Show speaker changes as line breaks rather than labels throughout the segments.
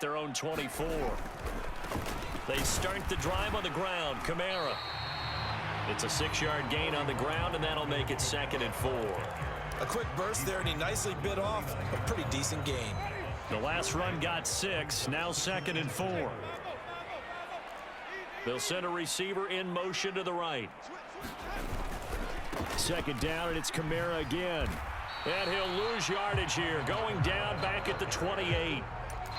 Their own 24. They start the drive on the ground. Kamara. It's a 6-yard gain on the ground, and that'll make it 2nd and 4.
A quick burst there, and he nicely bit off a pretty decent gain.
The last run got 6. Now 2nd and 4. They'll send a receiver in motion to the right. 2nd down, and it's Kamara again. And he'll lose yardage here, going down back at the 28.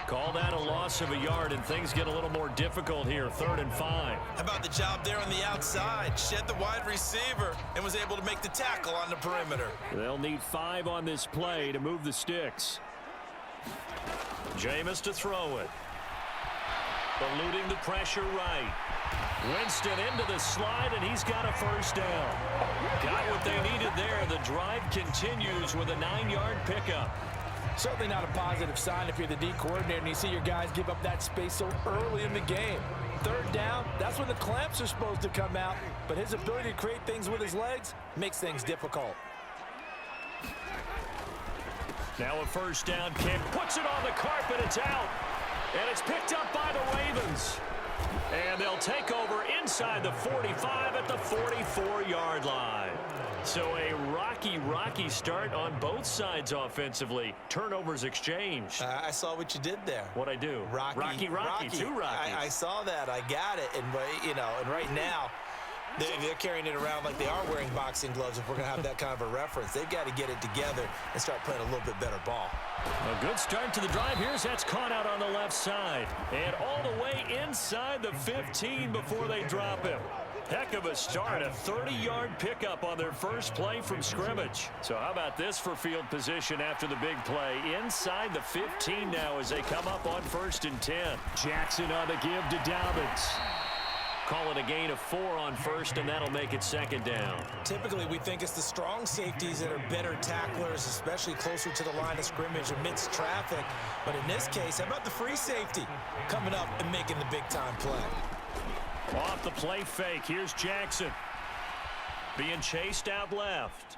Call that a loss of a yard, and things get a little more difficult here. 3rd and 5.
How about the job there on the outside? Shed the wide receiver and was able to make the tackle on the perimeter.
They'll need 5 on this play to move the sticks. Jameis to throw it. Eluding the pressure right. Winston into the slide, and he's got a 1st down. Got what they needed there. The drive continues with a 9-yard pickup.
Certainly not a positive sign if you're the D coordinator and you see your guys give up that space so early in the game. 3rd down, that's when the clamps are supposed to come out, but his ability to create things with his legs makes things difficult.
Now a 1st down kick, puts it on the carpet, it's out, and it's picked up by the Ravens. And they'll take over inside the 45 at the 44-yard line. So a rocky start on both sides offensively. Turnovers exchanged.
I saw what you did there.
What'd I do? Rocky. Too rocky.
I saw that. I got it. And, and right now, they're carrying it around like they are wearing boxing gloves if we're going to have that kind of a reference. They've got to get it together and start playing a little bit better ball.
A good start to the drive. That's caught out on the left side. And all the way inside the 15 before they drop him. Heck of a start, a 30-yard pickup on their first play from scrimmage. So how about this for field position after the big play? Inside the 15 now as they come up on 1st and 10. Jackson on the give to Dobbins. Call it a gain of 4 on 1st, and that'll make it 2nd down.
Typically, we think it's the strong safeties that are better tacklers, especially closer to the line of scrimmage amidst traffic. But in this case, how about the free safety coming up and making the big-time play?
Off the play fake, here's Jackson. Being chased out left.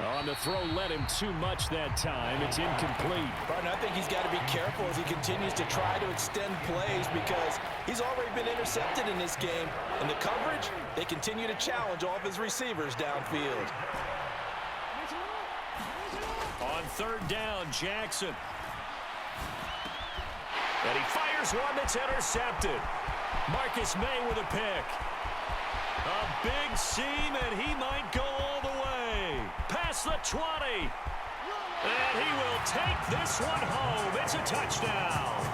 On the throw, led him too much that time. It's incomplete.
Partner, I think he's got to be careful as he continues to try to extend plays because he's already been intercepted in this game. And the coverage, they continue to challenge all of his receivers downfield.
On 3rd down, Jackson. And he fires one that's intercepted. Marcus May with a pick. A big seam, and he might go all the way. Past the 20. And he will take this one home. It's a touchdown.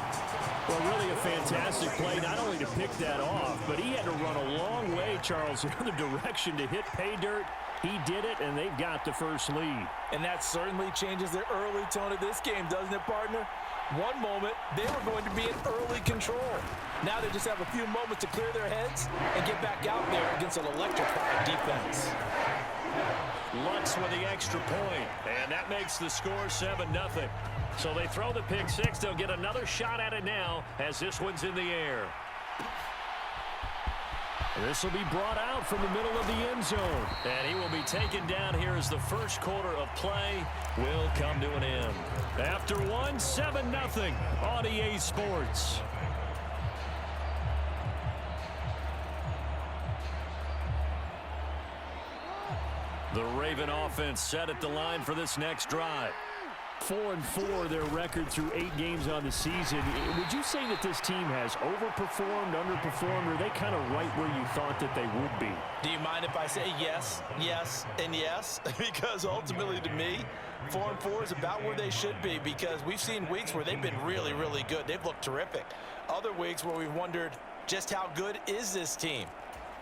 Well, really a fantastic play, not only to pick that off, but he had to run a long way, Charles, in the direction to hit pay dirt. He did it, and they've got the first lead.
And that certainly changes the early tone of this game, doesn't it, partner? One moment, they were going to be in early control. Now they just have a few moments to clear their heads and get back out there against an electrified defense.
Lutz with the extra point, and that makes the score 7-0. So they throw the pick 6. They'll get another shot at it now as this one's in the air. This will be brought out from the middle of the end zone. And he will be taken down here as the first quarter of play will come to an end. After one, 7-0 on EA Sports. The Raven offense set at the line for this next drive. 4-4 their record through 8 games on the season. Would you say that this team has overperformed, underperformed, or are they kind of right where you thought that they would be?
Do you mind if I say yes, yes, and yes? Because ultimately to me, 4-4 is about where they should be because we've seen weeks where they've been really, really good. They've looked terrific. Other weeks where we've wondered just how good is this team?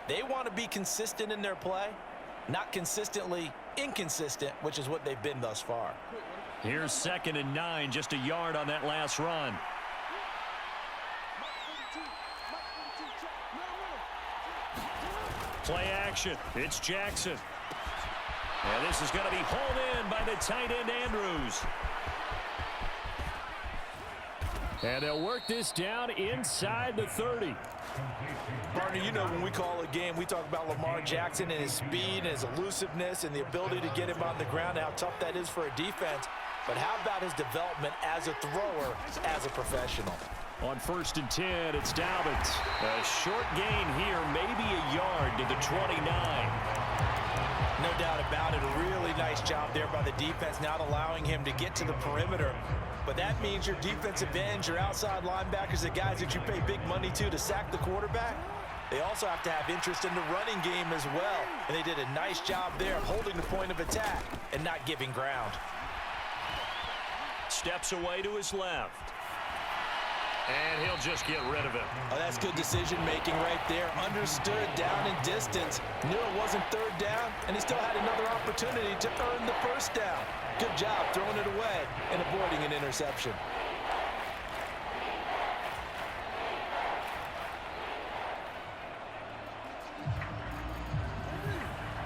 They want to be consistent in their play, not consistently inconsistent, which is what they've been thus far.
Here's 2nd and 9, just a yard on that last run. Play action. It's Jackson. And this is going to be hauled in by the tight end Andrews. And they'll work this down inside the 30.
Partner, you know when we call a game, we talk about Lamar Jackson and his speed and his elusiveness and the ability to get him on the ground and how tough that is for a defense.
but how about his development as a thrower, as a professional?
On 1st and 10, it's Dobbins. A short gain here, maybe a yard to the 29.
No doubt about it. A really nice job there by the defense, not allowing him to get to the perimeter. But that means your defensive ends, your outside linebackers, the guys that you pay big money to sack the quarterback, they also have to have interest in the running game as well. And they did a nice job there of holding the point of attack and not giving ground.
Steps away to his left. And he'll just get rid of it.
Oh, that's good decision-making right there. Understood down and distance. Knew it wasn't 3rd down, and he still had another opportunity to earn the 1st down. Good job throwing it away and avoiding an interception.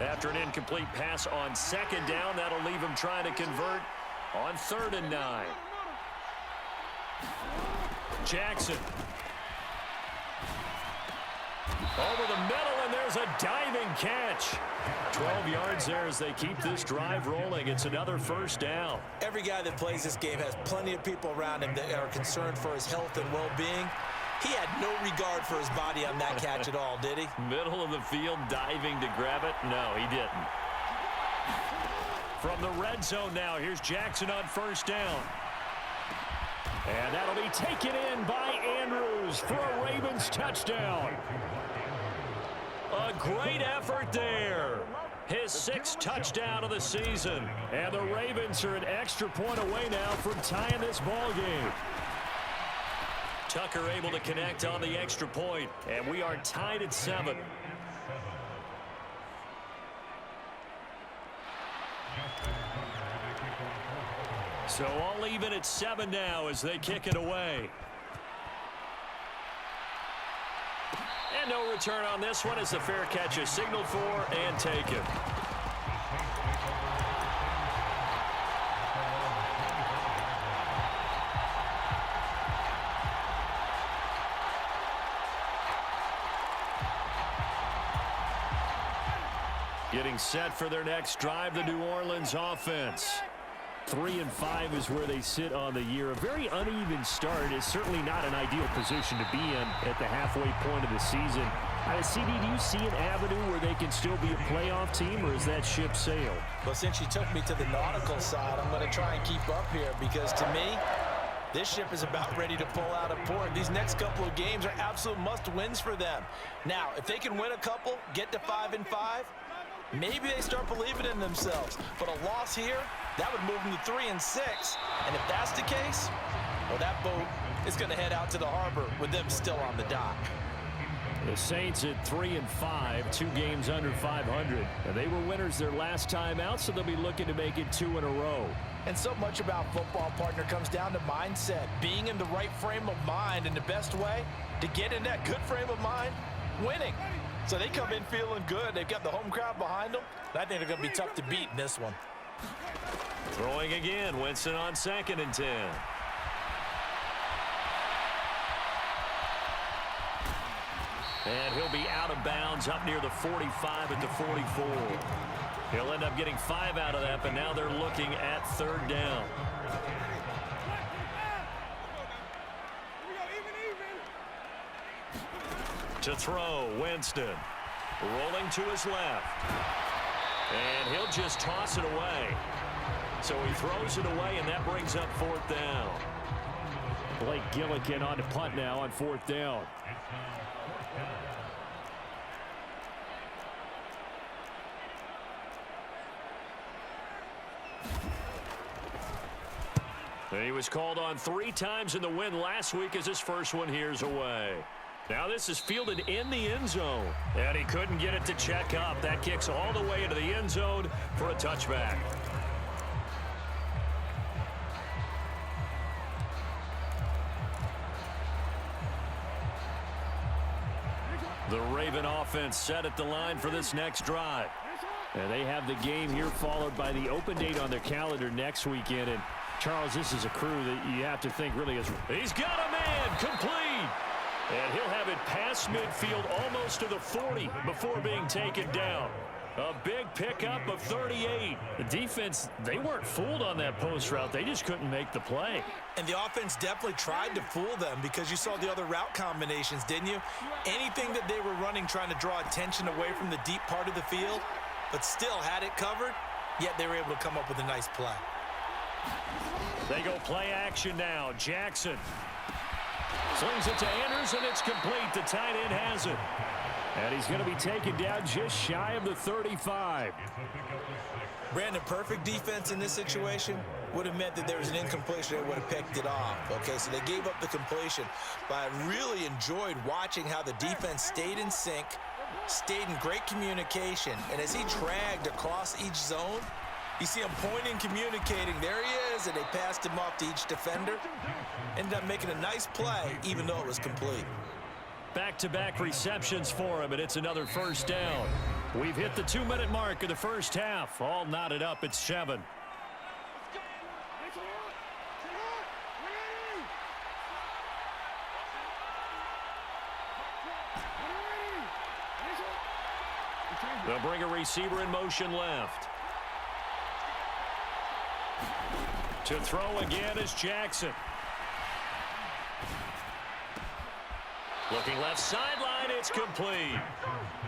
After an incomplete pass on 2nd down, that'll leave him trying to convert on 3rd and 9. Jackson. Over the middle, and there's a diving catch. 12 yards there as they keep this drive rolling. It's another 1st down.
Every guy that plays this game has plenty of people around him that are concerned for his health and well-being. He had no regard for his body on that catch at all, did he?
Middle of the field, diving to grab it. No, he didn't. From the red zone now, here's Jackson on 1st down. And that'll be taken in by Andrews for a Ravens touchdown. A great effort there. His 6th touchdown of the season. And the Ravens are an extra point away now from tying this ball game. Tucker able to connect on the extra point, and we are tied at 7. So all even at 7 now as they kick it away. And no return on this one as the fair catch is signaled for and taken. Getting set for their next drive, the New Orleans offense. 3-5 is where they sit on the year. A very uneven start is certainly not an ideal position to be in at the halfway point of the season. CD, do you see an avenue where they can still be a playoff team, or is that ship sailed?
Well, since you took me to the nautical side, I'm going to try and keep up here because to me, this ship is about ready to pull out of port. These next couple of games are absolute must-wins for them. Now, if they can win a couple, get to 5-5, maybe they start believing in themselves. But a loss here, that would move them to 3-6. And if that's the case, well, that boat is going to head out to the harbor with them still on the dock.
The Saints at 3-5, 2 games under 500. And they were winners their last time out, so they'll be looking to make it 2 in a row.
And so much about football, partner, comes down to mindset. Being in the right frame of mind, and the best way to get in that good frame of mind, winning. So they come in feeling good. They've got the home crowd behind them. I think they're going to be tough to beat in this one.
Throwing again, Winston on 2nd and 10. And he'll be out of bounds up near the 45 at the 44. He'll end up getting 5 out of that, but now they're looking at 3rd down. To throw, Winston. Rolling to his left. And he'll just toss it away. So he throws it away, and that brings up 4th down. Blake Gillikin on the punt now on 4th down. And he was called on 3 times in the win last week as his first one here's away. Now this is fielded in the end zone. And he couldn't get it to check up. That kicks all the way into the end zone for a touchback. The Raven offense set at the line for this next drive. And they have the game here followed by the open date on their calendar next weekend. And Charles, this is a crew that you have to think really is. He's got a man complete. And he'll have it past midfield almost to the 40 before being taken down. A big pickup of 38.
The defense, they weren't fooled on that post route. They just couldn't make the play.
And the offense definitely tried to fool them because you saw the other route combinations, didn't you? Anything that they were running trying to draw attention away from the deep part of the field, but still had it covered, yet they were able to come up with a nice play.
They go play action now. Jackson slings it to Anderson. It's complete. The tight end has it. And he's going to be taken down just shy of the 35.
Brandon, perfect defense in this situation would have meant that there was an incompletion that would have picked it off. Okay, so they gave up the completion. But I really enjoyed watching how the defense stayed in sync, stayed in great communication. And as he dragged across each zone, you see him pointing, communicating. There he is, and they passed him off to each defender. Ended up making a nice play, even though it was complete.
Back-to-back receptions for him, and it's another first down. We've hit the 2-minute mark of the first half. All knotted up at 7. They'll bring a receiver in motion left. To throw again is Jackson. Looking left sideline, it's complete.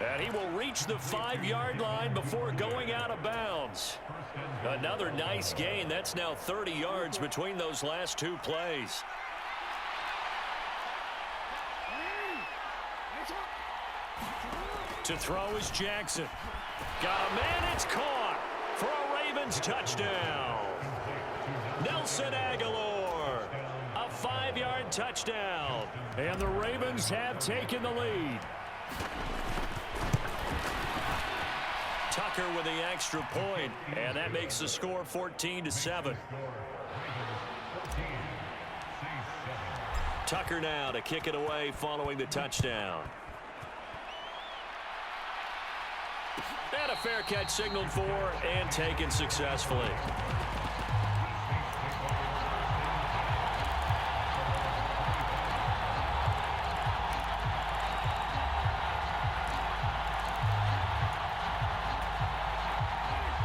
And he will reach the 5-yard line before going out of bounds. Another nice gain. That's now 30 yards between those last two plays. To throw is Jackson. Got a man, it's caught for a Ravens touchdown. Nelson Aguilar, a 5-yard touchdown. And the Ravens have taken the lead. Tucker with the extra point, and that makes the score 14-7. Tucker now to kick it away following the touchdown. And a fair catch signaled for and taken successfully.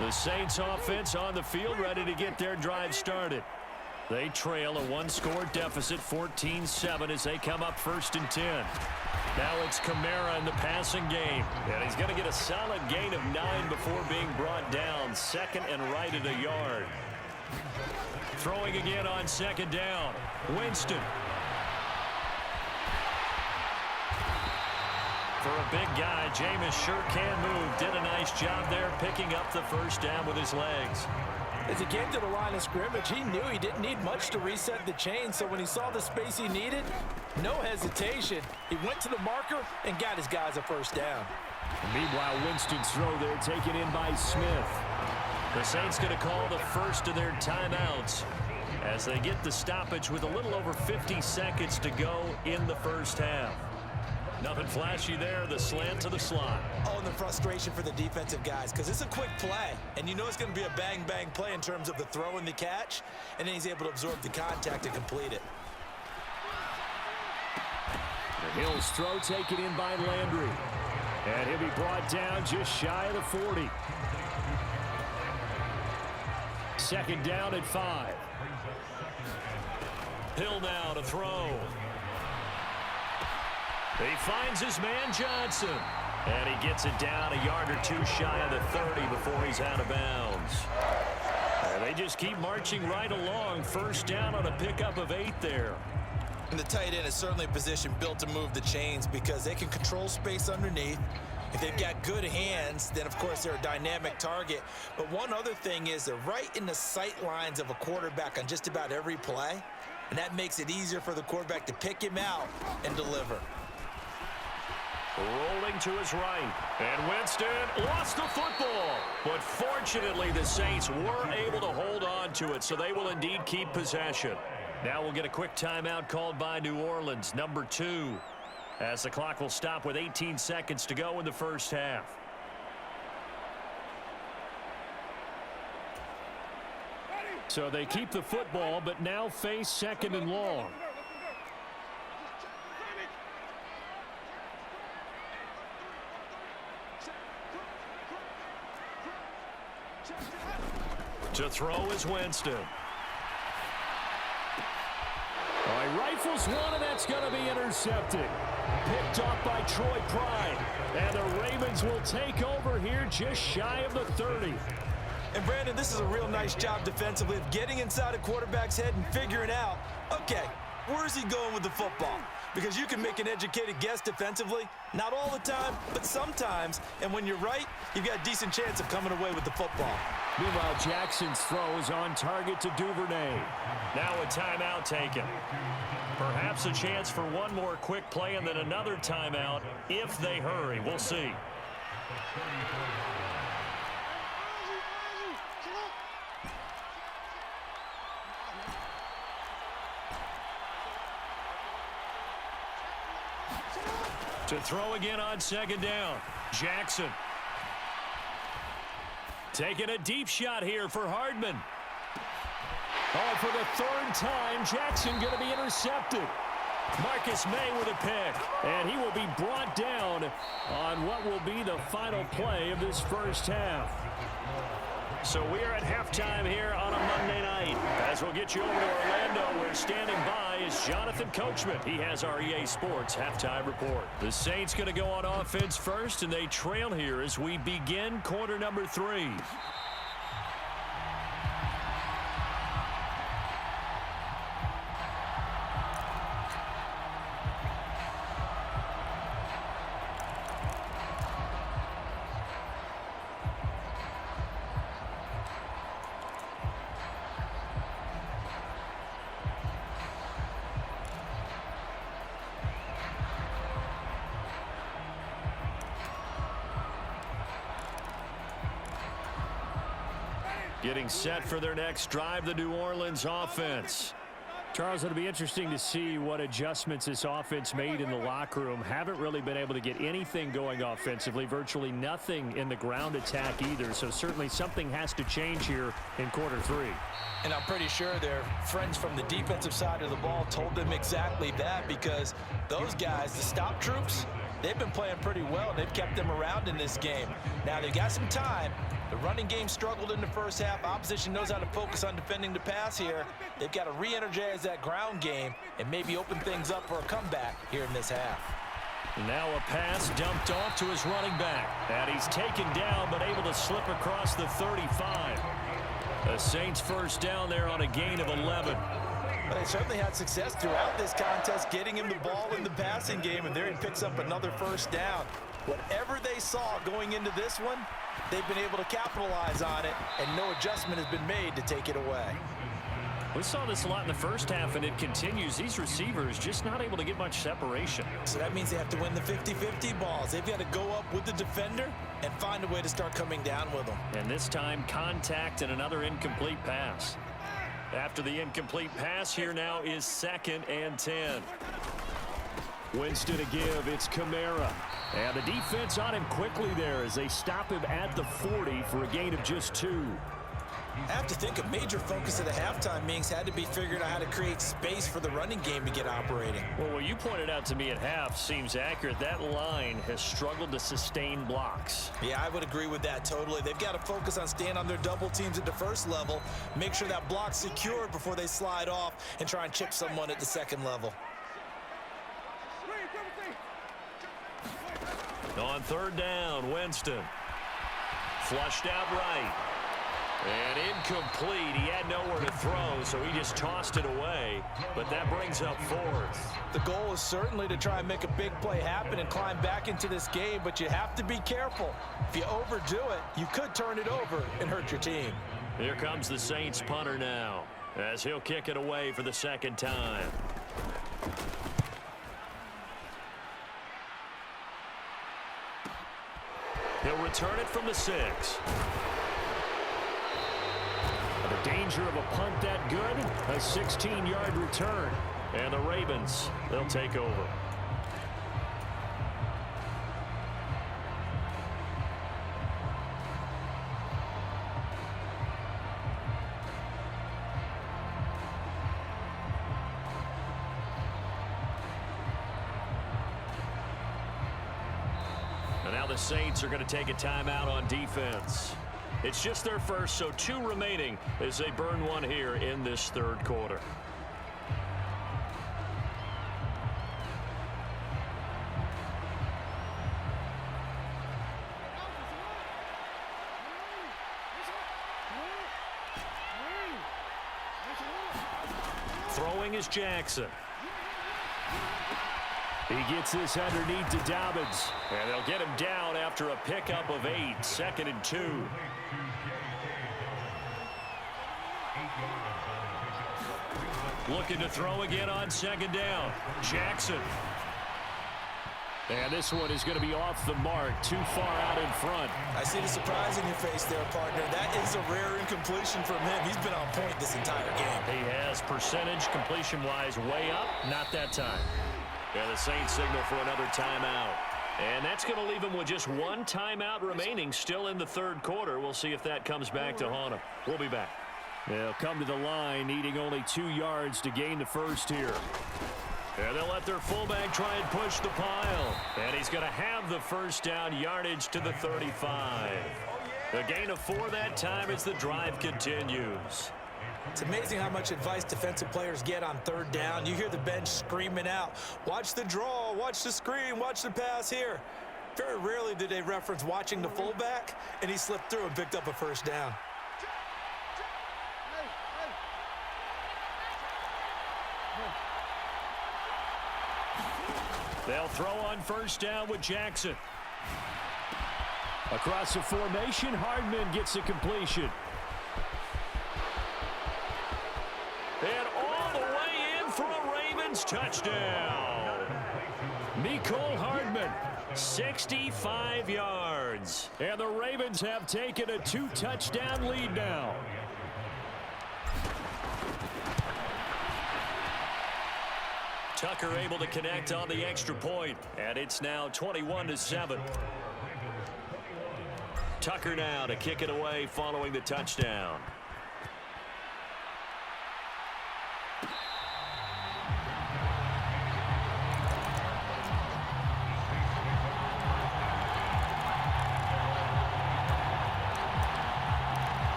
The Saints offense on the field, ready to get their drive started. They trail a one-score deficit, 14-7, as they come up 1st and 10. Now it's Kamara in the passing game. And he's going to get a solid gain of 9 before being brought down. 2nd and right at a yard. Throwing again on 2nd down. Winston. For a big guy, Jameis sure can move. Did a nice job there picking up the first down with his legs.
As he came to the line of scrimmage, he knew he didn't need much to reset the chain, so when he saw the space he needed, no hesitation. He went to the marker and got his guys a first down.
Meanwhile, Winston's throw there taken in by Smith. The Saints going to call the first of their timeouts as they get the stoppage with a little over 50 seconds to go in the first half. Nothing flashy there, the slant to the slot.
Oh, and the frustration for the defensive guys, because it's a quick play, and you know it's going to be a bang-bang play in terms of the throw and the catch, and then he's able to absorb the contact and complete it.
The Hills throw taken in by Landry. And he'll be brought down just shy of the 40. 2nd down at 5. Hill now to throw. He finds his man Johnson. And he gets it down a yard or two shy of the 30 before he's out of bounds. And they just keep marching right along. 1st down on a pickup of 8 there.
And the tight end is certainly a position built to move the chains because they can control space underneath. If they've got good hands, then of course they're a dynamic target. But one other thing is they're right in the sight lines of a quarterback on just about every play. And that makes it easier for the quarterback to pick him out and deliver.
Rolling to his right. And Winston lost the football. But fortunately, the Saints were able to hold on to it, so they will indeed keep possession. Now we'll get a quick timeout called by New Orleans, number 2, as the clock will stop with 18 seconds to go in the first half. So they keep the football, but now face 2nd and long. To throw is Winston.
All right, rifles one, and that's going to be intercepted. Picked off by Troy Pride. And the Ravens will take over here just shy of the 30.
And, Brandon, this is a real nice job defensively of getting inside a quarterback's head and figuring out, okay, where's he going with the football? Because you can make an educated guess defensively, not all the time, but sometimes. And when you're right, you've got a decent chance of coming away with the football.
Meanwhile, Jackson's throw is on target to Duvernay.
Now a timeout taken. Perhaps a chance for one more quick play and then another timeout if they hurry. We'll see. To throw again on second down. Jackson. Taking a deep shot here for Hardman. Oh, for the third time, Jackson going to be intercepted. Marcus May with a pick. And he will be brought down on what will be the final play of this first half. So we are at halftime here on a Monday night. As we'll get you over to Orlando, where standing by is Jonathan Coachman. He has our EA Sports halftime report. The Saints going to go on offense first, and they trail here as we begin quarter number 3. Getting set for their next drive, the New Orleans offense.
Charles, it'll be interesting to see what adjustments this offense made in the locker room. Haven't really been able to get anything going offensively, virtually nothing in the ground attack either. So certainly something has to change here in quarter 3.
And I'm pretty sure their friends from the defensive side of the ball told them exactly that, because those guys, the stop troops, they've been playing pretty well. They've kept them around in this game. Now they've got some time. The running game struggled in the first half. Opposition knows how to focus on defending the pass here. They've got to re-energize that ground game and maybe open things up for a comeback here in this half.
Now a pass dumped off to his running back. And he's taken down but able to slip across the 35. The Saints first down there on a gain of 11.
But they certainly had success throughout this contest, getting him the ball in the passing game, and there he picks up another first down. Whatever they saw going into this one, they've been able to capitalize on it, and no adjustment has been made to take it away.
We saw this a lot in the first half, and it continues. These receivers just not able to get much separation.
So that means they have to win the 50-50 balls. They've got to go up with the defender and find a way to start coming down with them.
And this time, contact and another incomplete pass. After the incomplete pass, here now is 2nd and 10. Winston to give. It's Kamara. And the defense on him quickly there as they stop him at the 40 for a gain of just 2.
I have to think a major focus of the halftime meetings had to be figuring out how to create space for the running game to get operating.
Well, what you pointed out to me at half seems accurate. That line has struggled to sustain blocks.
Yeah, I would agree with that totally. They've got to focus on staying on their double teams at the first level, make sure that block's secure before they slide off and try and chip someone at the second level.
On 3rd down, Winston. Flushed out right. And incomplete. He had nowhere to throw, so he just tossed it away. But that brings up 4th.
The goal is certainly to try and make a big play happen and climb back into this game, but you have to be careful. If you overdo it, you could turn it over and hurt your team.
Here comes the Saints punter now, as he'll kick it away for the 2nd time. He'll return it from the 6. The danger of a punt that good, a 16-yard return. And the Ravens, they'll take over. And now the Saints are going to take a timeout on defense. It's just their first, so 2 remaining as they burn one here in this third quarter. Throwing is Jackson. He gets this underneath to Dobbins. And they'll get him down after a pickup of 8. 2nd and 2. Looking to throw again on 2nd down. Jackson. And this one is going to be off the mark, too far out in front.
I see the surprise in your face there, partner. That is a rare incompletion from him. He's been on point this entire game.
He has percentage completion-wise way up. Not that time. Yeah, the Saints signal for another timeout. And that's going to leave him with just 1 timeout remaining still in the third quarter. We'll see if that comes back to haunt him. We'll be back. They'll come to the line, needing only 2 yards to gain the first here. And they'll let their fullback try and push the pile. And he's going to have the first down, yardage to the 35. A gain of 4 that time as the drive continues.
It's amazing how much advice defensive players get on 3rd down. You hear the bench screaming out, watch the draw, watch the screen, watch the pass here. Very rarely do they reference watching the fullback, and he slipped through and picked up a first down.
They'll throw on 1st down with Jackson. Across the formation, Hardman gets the completion. And all the way in for a Ravens touchdown. Mecole Hardman, 65 yards. And the Ravens have taken a 2-touchdown lead now. Tucker able to connect on the extra point, and it's now 21-7. Tucker now to kick it away following the touchdown.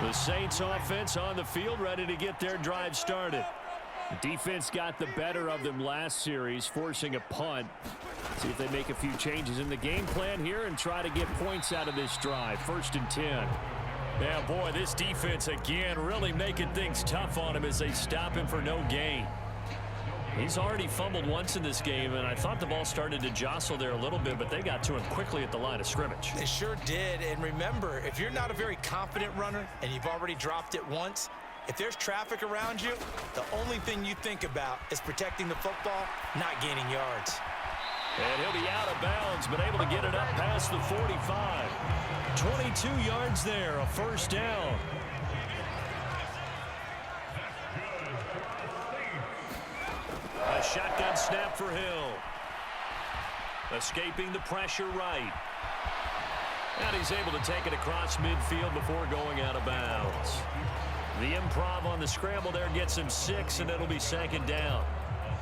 The Saints offense on the field, ready to get their drive started. The defense got the better of them last series, forcing a punt. See if they make a few changes in the game plan here and try to get points out of this drive. 1st and 10. Yeah, boy, this defense again really making things tough on him as they stop him for no gain. He's already fumbled once in this game, and I thought the ball started to jostle there a little bit, but they got to him quickly at the line of scrimmage.
They sure did, and remember, if you're not a very confident runner and you've already dropped it once, if there's traffic around you, the only thing you think about is protecting the football, not gaining yards.
And he'll be out of bounds, but able to get it up past the 45. 22 yards there, a 1st down. A shotgun snap for Hill. Escaping the pressure right. And he's able to take it across midfield before going out of bounds. The improv on the scramble there gets him 6, and it'll be 2nd down.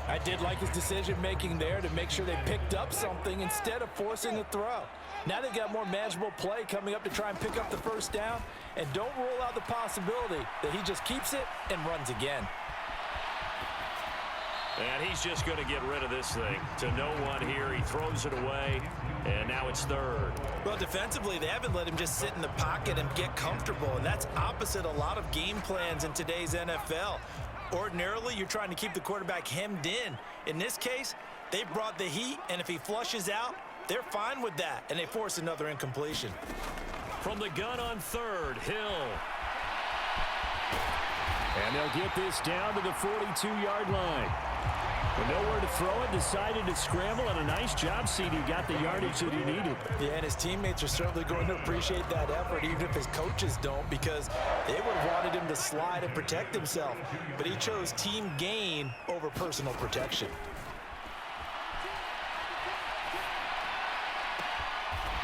I did like his decision-making there to make sure they picked up something instead of forcing a throw. Now they've got more manageable play coming up to try and pick up the 1st down, and don't rule out the possibility that he just keeps it and runs again.
And he's just going to get rid of this thing to no one here. He throws it away, and now it's 3rd.
Well, defensively, they haven't let him just sit in the pocket and get comfortable, and that's opposite a lot of game plans in today's NFL. Ordinarily, you're trying to keep the quarterback hemmed in. In this case, they brought the heat, and if he flushes out, they're fine with that, and they force another incompletion.
From the gun on 3rd, Hill. And they'll get this down to the 42-yard line. With nowhere to throw it, decided to scramble, and a nice job, CD. Got the yardage that he needed.
Yeah, and his teammates are certainly going to appreciate that effort, even if his coaches don't, because they would have wanted him to slide and protect himself. But he chose team gain over personal protection.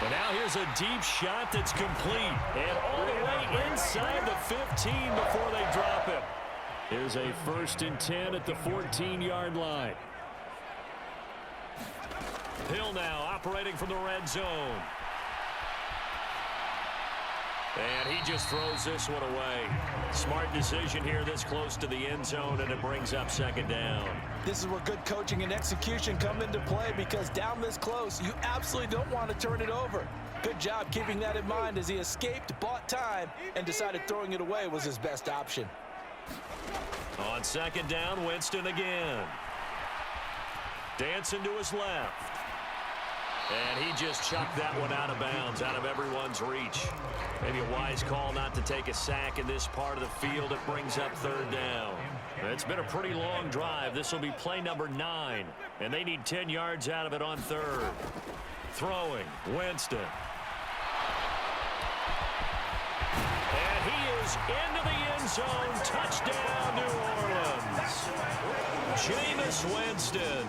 But now here's a deep shot that's complete. And all the way inside the 15 before they drop him. Here's a 1st and 10 at the 14-yard line. Hill now operating from the red zone. And he just throws this one away. Smart decision here this close to the end zone, and it brings up second down.
This is where good coaching and execution come into play, because down this close, you absolutely don't want to turn it over. Good job keeping that in mind as he escaped, bought time, and decided throwing it away was his best option.
On second down, Winston again. Dancing to his left. And he just chucked that one out of bounds, out of everyone's reach. Maybe a wise call not to take a sack in this part of the field. It brings up third down. It's been a pretty long drive. This will be play number 9, and they need 10 yards out of it on third. Throwing, Winston. And he is into the end zone. Touchdown, New Orleans. Jameis Winston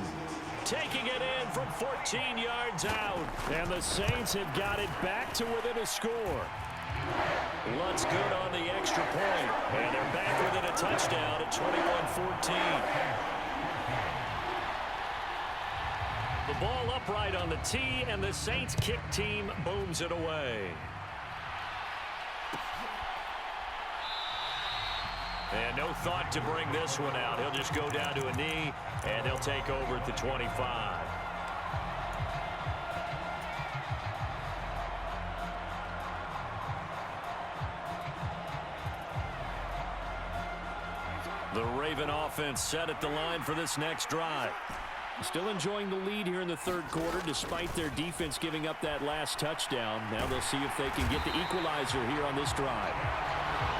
taking it in from 14 yards out.
And the Saints have got it back to within a score.
Lutz good on the extra point. And they're back within a touchdown at 21-14. The ball upright on the tee, and the Saints kick team booms it away. And no thought to bring this one out. He'll just go down to a knee, and he'll take over at the 25. The Raven offense set at the line for this next drive.
Still enjoying the lead here in the third quarter, despite their defense giving up that last touchdown. Now they'll see if they can get the equalizer here on this drive.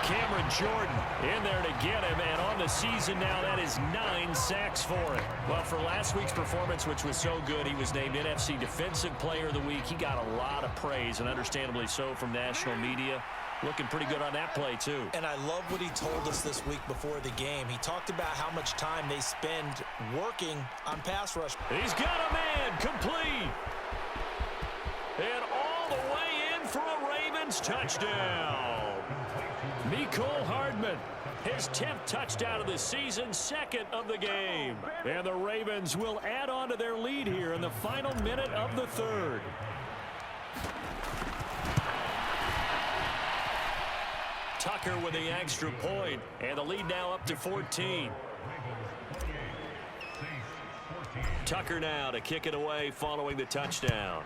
Cameron Jordan in there to get him, and on the season now, that is 9 sacks for him. Well, for last week's performance, which was so good, he was named NFC Defensive Player of the Week. He got a lot of praise, and understandably so, from national media. Looking pretty good on that play, too.
And I love what he told us this week before the game. He talked about how much time they spend working on pass rush.
He's got a man complete. And all the way in for a Ravens touchdown. Mecole Hardman, his 10th touchdown of the season, 2nd of the game. And the Ravens will add on to their lead here in the final minute of the third. Tucker with the extra point, and the lead now up to 14. Tucker now to kick it away following the touchdown.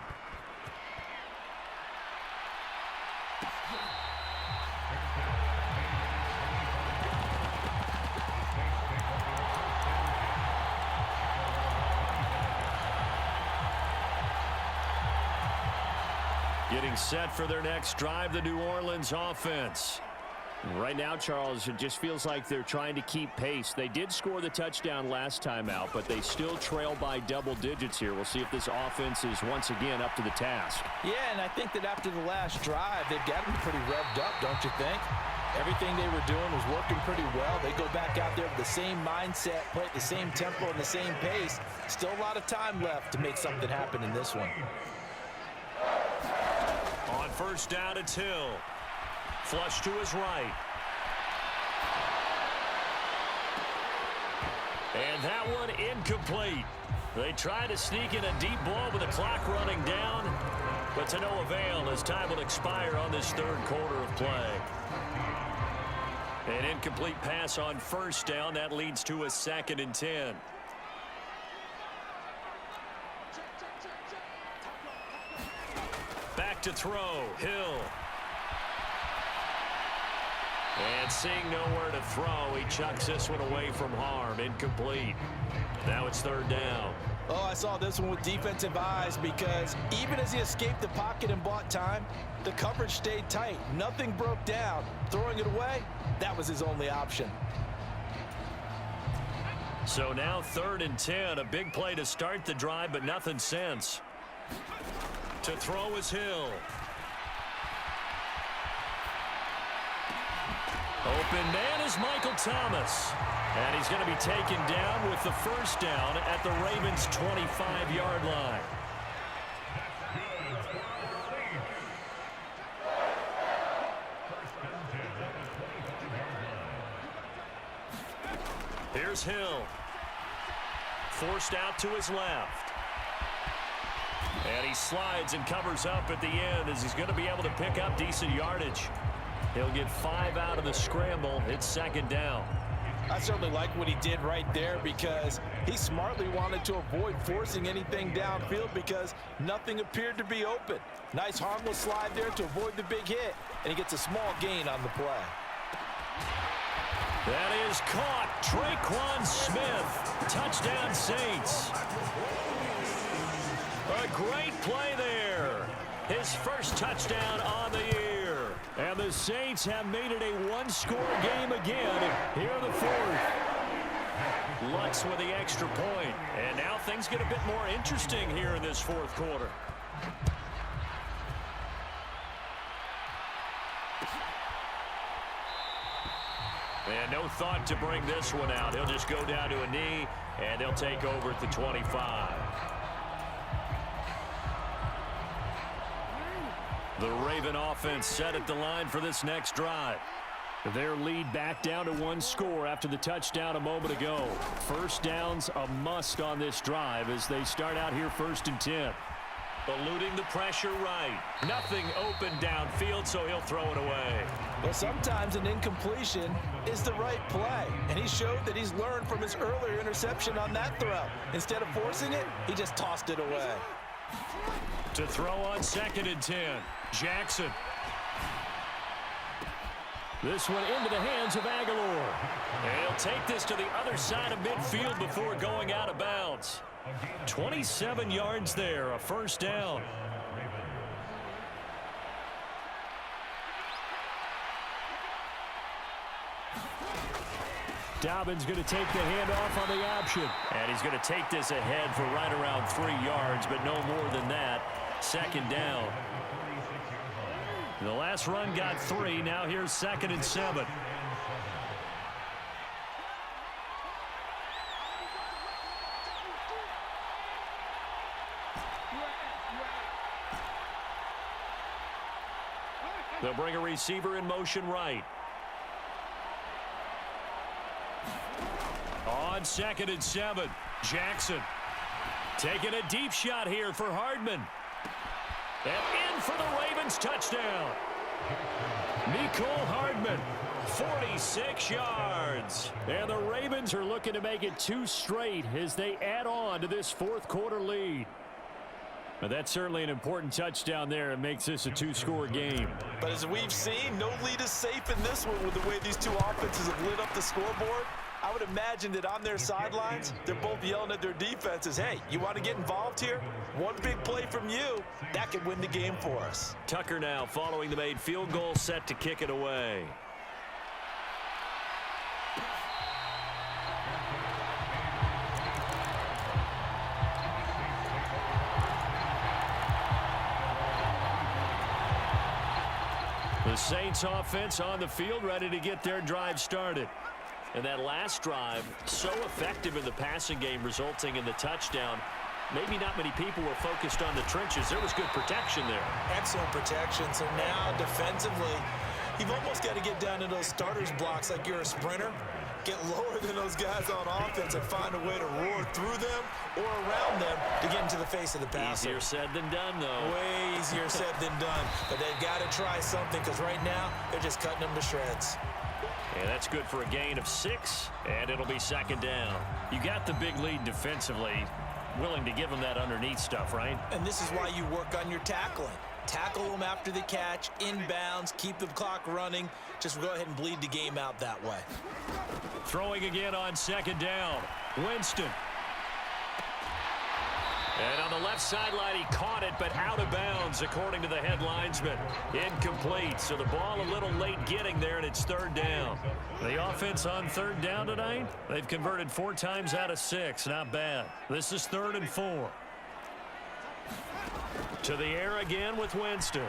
Getting set for their next drive, the New Orleans offense.
Right now, Charles, it just feels like they're trying to keep pace. They did score the touchdown last time out, but they still trail by double digits here. We'll see if this offense is once again up to the task.
Yeah, and I think that after the last drive, they've got to be pretty revved up, don't you think? Everything they were doing was working pretty well. They go back out there with the same mindset, play at the same tempo and the same pace. Still a lot of time left to make something happen in this one.
On first down, it's Hill. Flush to his right. And that one incomplete. They try to sneak in a deep ball with the clock running down, but to no avail as time will expire on this third quarter of play. An incomplete pass on first down. That leads to a 2nd and 10. Back to throw. Hill. And seeing nowhere to throw, he chucks this one away from harm. Incomplete. Now it's third down.
Oh, I saw this one with defensive eyes, because even as he escaped the pocket and bought time, the coverage stayed tight. Nothing broke down. Throwing it away, that was his only option.
So now 3rd and 10. A big play to start the drive, but nothing since. To throw is Hill. Open man is Michael Thomas. And he's going to be taken down with the first down at the Ravens' 25-yard line. Here's Hill. Forced out to his left. And he slides and covers up at the end as he's going to be able to pick up decent yardage.
He'll get 5 out of the scramble. It's second down.
I certainly like what he did right there because he smartly wanted to avoid forcing anything downfield because nothing appeared to be open. Nice harmless slide there to avoid the big hit, and he gets a small gain on the play.
That is caught. Traquan Smith. Touchdown, Saints. A great play there. His first touchdown on the year. And the Saints have made it a one-score game again here in the fourth. Lutz with the extra point. And now things get a bit more interesting here in this fourth quarter. And no thought to bring this one out. He'll just go down to a knee, and they'll take over at the 25. The Raven offense set at the line for this next drive. Their lead back down to 1 score after the touchdown a moment ago. First down's a must on this drive as they start out here 1st and 10. Eluding the pressure right. Nothing open downfield, so he'll throw it away.
Well, sometimes an incompletion is the right play, and he showed that he's learned from his earlier interception on that throw. Instead of forcing it, he just tossed it away.
To throw on 2nd and 10. Jackson. This one into the hands of Aguilar. And he'll take this to the other side of midfield before going out of bounds. 27 yards there, a first down. Dobbins going to take the handoff on the option. And he's going to take this ahead for right around 3 yards, but no more than that. Second down. The last run got 3. Now here's 2nd and 7. They'll bring a receiver in motion right. On 2nd and 7, Jackson taking a deep shot here for Hardman. And in for the Ravens touchdown. Mecole Hardman, 46 yards. And the Ravens are looking to make it 2 straight as they add on to this fourth quarter lead. But that's certainly an important touchdown there. It makes this a 2-score game.
But as we've seen, no lead is safe in this one with the way these two offenses have lit up the scoreboard. I would imagine that on their sidelines, they're both yelling at their defenses, hey, you want to get involved here? One big play from you, that could win the game for us.
Tucker now following the made field goal, set to kick it away. The Saints offense on the field, ready to get their drive started. And that last drive, so effective in the passing game, resulting in the touchdown. Maybe not many people were focused on the trenches. There was good protection there.
Excellent protection. So now defensively, you've almost got to get down to those starters blocks like you're a sprinter. Get lower than those guys on offense and find a way to roar through them or around them to get into the face of the passer.
Easier said than done, though.
Way easier said than done. But they've got to try something because right now they're just cutting them to shreds.
And that's good for a gain of 6, and it'll be second down. You got the big lead defensively, willing to give them that underneath stuff, right?
And this is why you work on your tackling. Tackle them after the catch, inbounds, keep the clock running. Just go ahead and bleed the game out that way.
Throwing again on second down. Winston. And on the left sideline, he caught it, but out of bounds, according to the head linesman. Incomplete, so the ball a little late getting there, and it's third down. The offense on third down tonight, they've converted 4 times out of 6. Not bad. This is 3rd and 4. To the air again with Winston.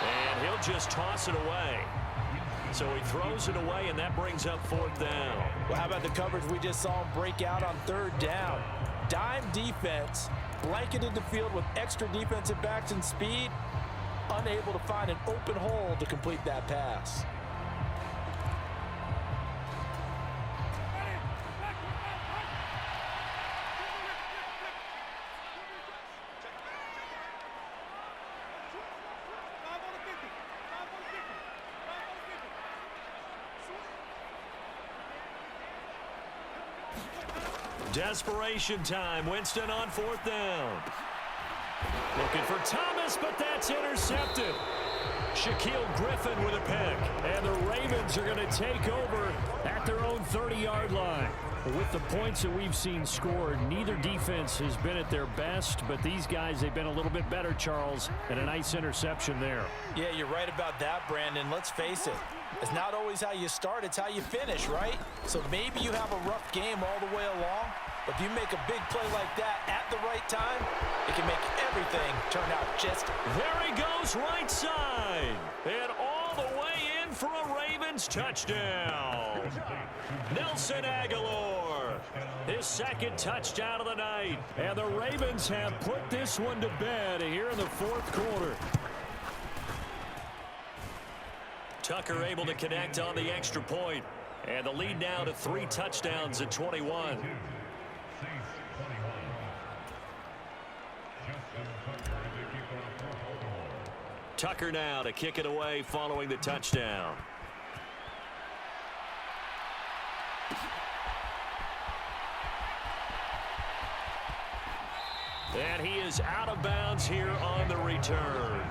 And he'll just toss it away. So he throws it away, and that brings up 4th down.
Well, how about the coverage we just saw him break out on 3rd down? Dime defense, blanketed the field with extra defensive backs and speed, unable to find an open hole to complete that pass.
Desperation time. Winston on 4th down. Looking for Thomas, but that's intercepted. Shaquille Griffin with a pick. And the Ravens are going to take over at their own 30-yard line. With the points that we've seen scored, neither defense has been at their best, but these guys, they've been a little bit better, Charles, and a nice interception there.
Yeah, you're right about that, Brandon. Let's face it. It's not always how you start, it's how you finish, right? So maybe you have a rough game all the way along, but if you make a big play like that at the right time, it can make everything turn out just...
There he goes, right side. And all the way in for a Ravens touchdown. Nelson Aguilar, his 2nd touchdown of the night. And the Ravens have put this one to bed here in the 4th quarter. Tucker able to connect on the extra point. And the lead now to 3 touchdowns at 21. Tucker now to kick it away following the touchdown. And he is out of bounds here on the return.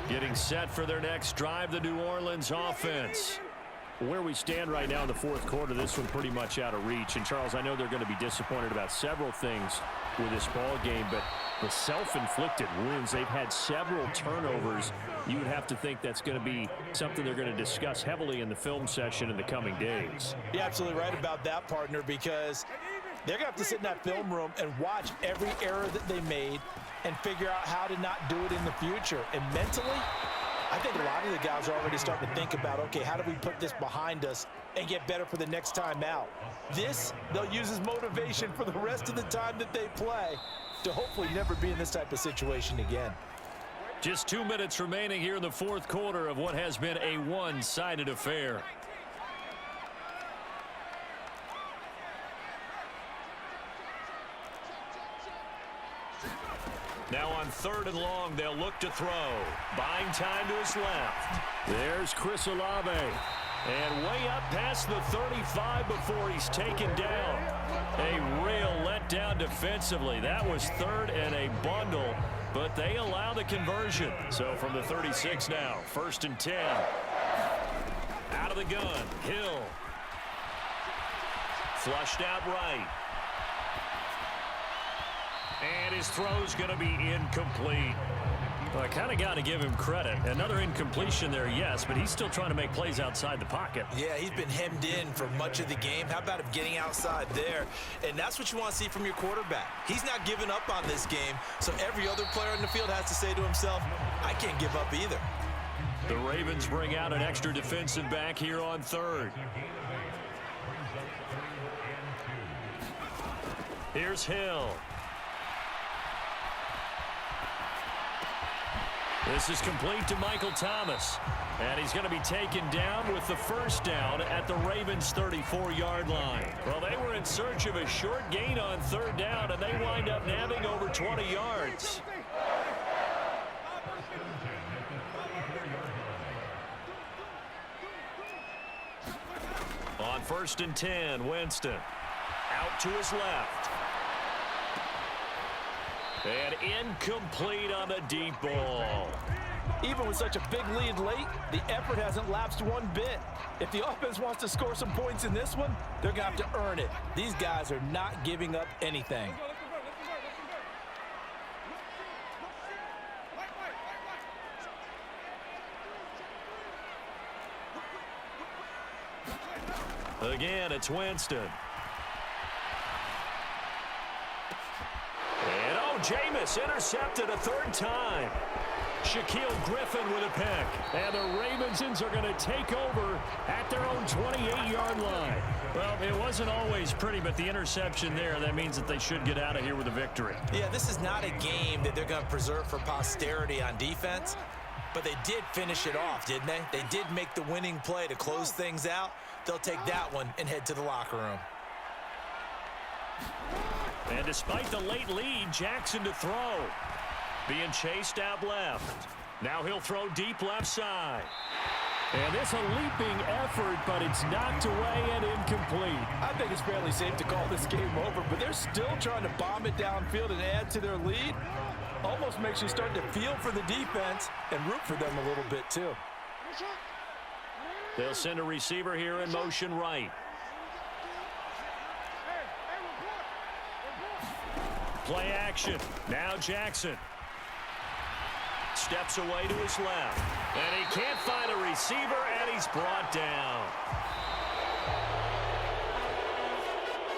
Getting set for their next drive, the New Orleans offense.
Where we stand right now in the 4th quarter, this one pretty much out of reach. And, Charles, I know they're going to be disappointed about several things with this ball game, but the self-inflicted wounds, they've had several turnovers. You would have to think that's going to be something they're going to discuss heavily in the film session in the coming days.
You're absolutely right about that, partner, because they're going to have to sit in that film room and watch every error that they made and figure out how to not do it in the future. And mentally, I think a lot of the guys are already starting to think about, okay, how do we put this behind us and get better for the next time out? This, they'll use as motivation for the rest of the time that they play to hopefully never be in this type of situation again.
Just 2 minutes remaining here in the 4th quarter of what has been a one-sided affair. Now on 3rd and long, they'll look to throw. Buying time to his left.
There's Chris Olave.
And way up past the 35 before he's taken down. A real letdown defensively. That was 3rd and a bundle, but they allow the conversion. So from the 36 now, 1st and 10. Out of the gun, Hill. Flushed out right. And his throw's going to be incomplete. Well, I kind of got to give him credit. Another incompletion there, yes, but he's still trying to make plays outside the pocket.
Yeah, he's been hemmed in for much of the game. How about him getting outside there? And that's what you want to see from your quarterback. He's not giving up on this game, so every other player in the field has to say to himself, I can't give up either.
The Ravens bring out an extra defensive back here on 3rd. Here's Hill. This is complete to Michael Thomas. And he's going to be taken down with the 1st down at the Ravens' 34-yard line. Well, they were in search of a short gain on 3rd down, and they wind up nabbing over 20 yards. On 1st and 10, Winston. Out to his left. And incomplete on the deep ball.
Even with such a big lead late, the effort hasn't lapsed one bit. If the offense wants to score some points in this one, they're going to have to earn it. These guys are not giving up anything.
Again, it's Winston. And Jameis intercepted a 3rd time. Shaquille Griffin with a pick. And the Ravensons are going to take over at their own 28-yard line. Well, it wasn't always pretty, but the interception there, that means that they should get out of here with a victory.
Yeah, this is not a game that they're going to preserve for posterity on defense, but they did finish it off, didn't they? They did make the winning play to close things out. They'll take that one and head to the locker room.
And despite the late lead, Jackson to throw. Being chased out left. Now he'll throw deep left side.
And this a leaping effort, but it's knocked away and incomplete.
I think it's fairly safe to call this game over, but they're still trying to bomb it downfield and add to their lead. Almost makes you start to feel for the defense and root for them a little bit too.
They'll send a receiver here in motion right. Play action. Now Jackson. Steps away to his left. And he can't find a receiver, and he's brought down.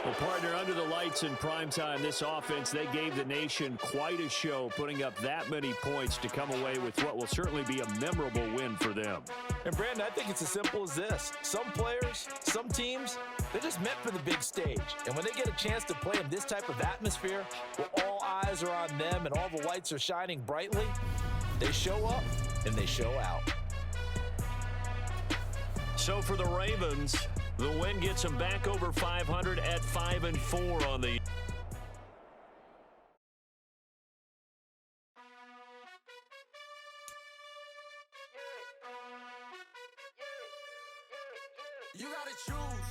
Well, partner, under the lights in primetime, this offense, they gave the nation quite a show, putting up that many points to come away with what will certainly be a memorable win for them.
And, Brandon, I think it's as simple as this. Some players, some teams, they're just meant for the big stage. And when they get a chance to play in this type of atmosphere, where all eyes are on them and all the lights are shining brightly, they show up and they show out.
So for the Ravens, the win gets them back over 500 at 5-4 on the.
You gotta choose.